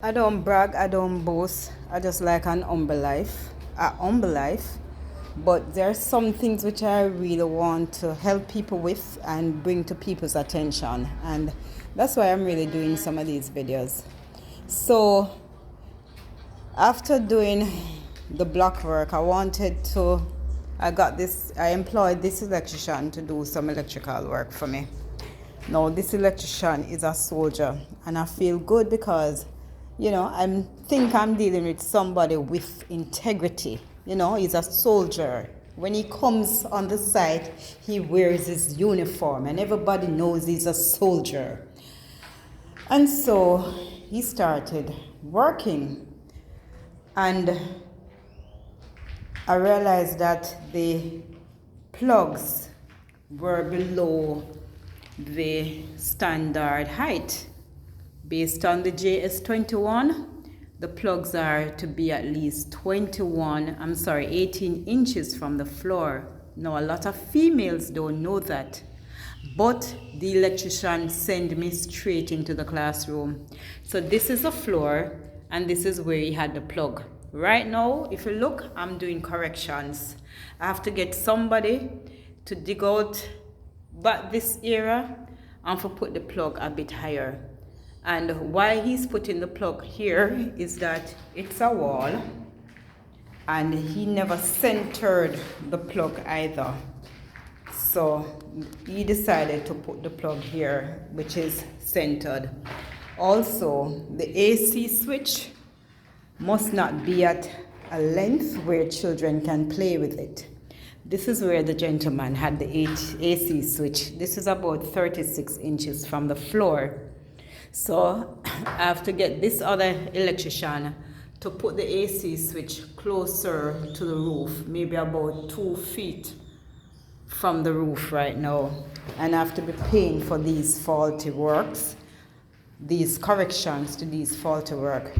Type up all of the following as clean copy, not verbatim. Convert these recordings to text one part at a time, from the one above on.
I don't brag, I don't boast. I just like an humble life, a humble life. But there are some things which I really want to help people with and bring to people's attention. And that's why I'm really doing some of these videos. So after doing the block work, I employed this electrician to do some electrical work for me. Now, this electrician is a soldier, and I feel good because, I think I'm dealing with somebody with integrity. He's a soldier. When he comes on the site, he wears his uniform, and everybody knows he's a soldier. And so he started working, and I realized that the plugs were below the standard height. Based on the JS21, the plugs are to be at least 18 inches from the floor. Now, a lot of females don't know that, but the electrician sent me straight into the classroom. So this is the floor, and this is where he had the plug. Right now, if you look, I'm doing corrections. I have to get somebody to dig out back this area and for put the plug a bit higher. And why he's putting the plug here is that it's a wall, and he never centered the plug either. So he decided to put the plug here, which is centered. Also, the AC switch must not be at a length where children can play with it. This is where the gentleman had the AC switch. This is about 36 inches from the floor. So I have to get this other electrician to put the AC switch closer to the roof, maybe about 2 feet from the roof right now. And I have to be paying for these faulty works, these corrections to these faulty work.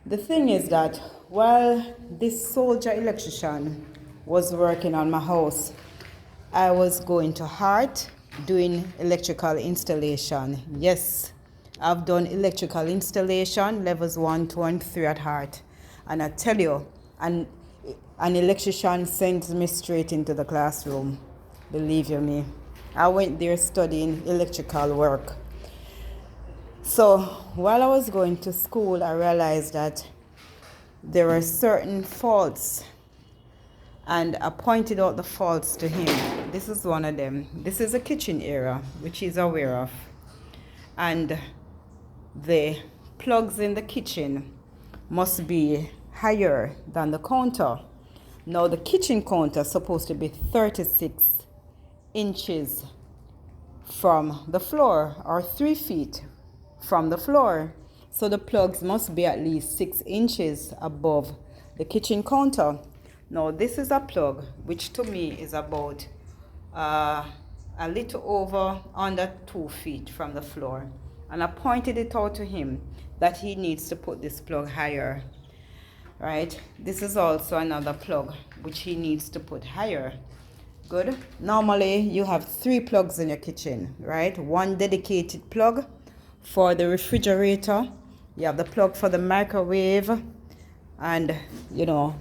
The thing is that while this soldier electrician was working on my house, I was going to Hart doing electrical installation. Yes, I've done electrical installation levels 1, 2, and 3 at Hart. And I tell you, an electrician sends me straight into the classroom. Believe you me. I went there studying electrical work. So while I was going to school, I realized that there were certain faults, and I pointed out the faults to him. This is one of them. This is a kitchen area, which he's aware of. And the plugs in the kitchen must be higher than the counter. Now, the kitchen counter is supposed to be 36 inches from the floor, or 3 feet from the floor. So the plugs must be at least 6 inches above the kitchen counter. Now, this is a plug which to me is about a little over under 2 feet from the floor. And I pointed it out to him that he needs to put this plug higher. Right? This is also another plug which he needs to put higher. Good. Normally you have 3 plugs in your kitchen, right? One dedicated plug for the refrigerator. You have the plug for the microwave, and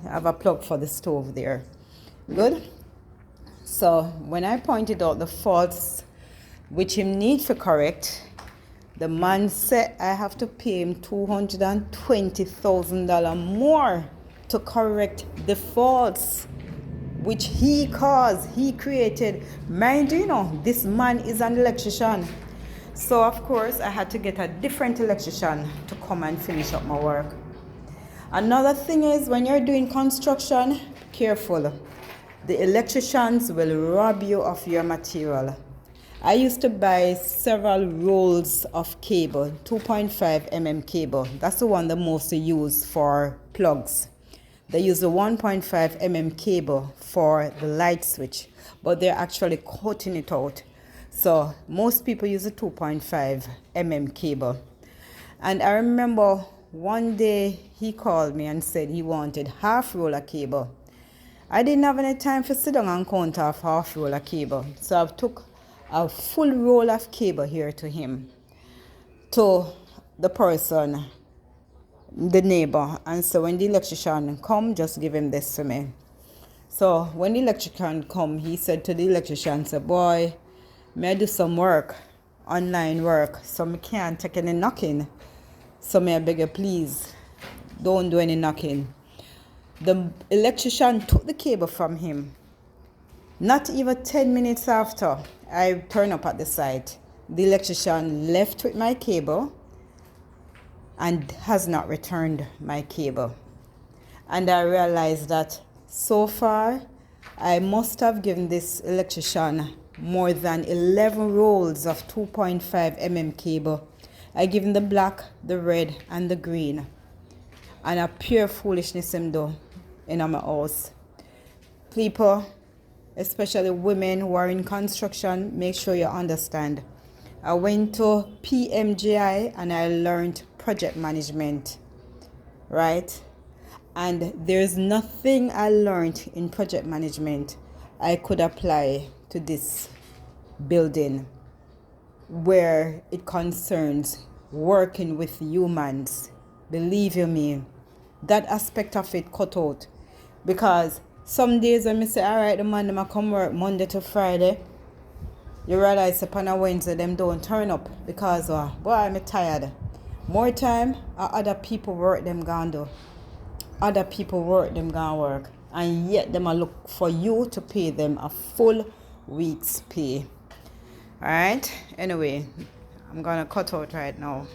have a plug for the stove there. Good. So when I pointed out the faults which him need to correct, the man said I have to pay him $220,000 more to correct the faults which he caused, he created. Mind you, this man is an electrician. So of course I had to get a different electrician to come and finish up my work. Another thing is, when you're doing construction, careful. The electricians will rob you of your material. I used to buy several rolls of cable, 2.5 mm cable. That's the one the most use for plugs. They use the 1.5 mm cable for the light switch, but they're actually cutting it out. So most people use a 2.5 mm cable. And I remember one day he called me and said he wanted half roll of cable. I didn't have any time to sit down and count off half roll of cable. So I took a full roll of cable here to him, to the person the neighbor. And so when the electrician come, just give him this to me. So when the electrician come, he said to the electrician, say, boy, may I do some work, online work, so I can't take any knocking. So may I beg you, please, don't do any knocking. The electrician took the cable from him. Not even 10 minutes after I turned up at the site, the electrician left with my cable and has not returned my cable. And I realized that so far, I must have given this electrician more than 11 rolls of 2.5 mm cable. I give him the black, the red, and the green. And a pure foolishness him do in my house. People, especially women who are in construction, make sure you understand. I went to PMGI and I learned project management, right? And there's nothing I learned in project management I could apply to this building where it concerns working with humans. Believe you me, that aspect of it cut out. Because some days when I say, all right, the man I come work Monday to Friday, you realize upon a Wednesday them don't turn up because boy, I'm tired. More time other people work them gone do. Other people work them gonna work. And yet them a look for you to pay them a full week's pay. Alright? Anyway, I'm gonna cut out right now.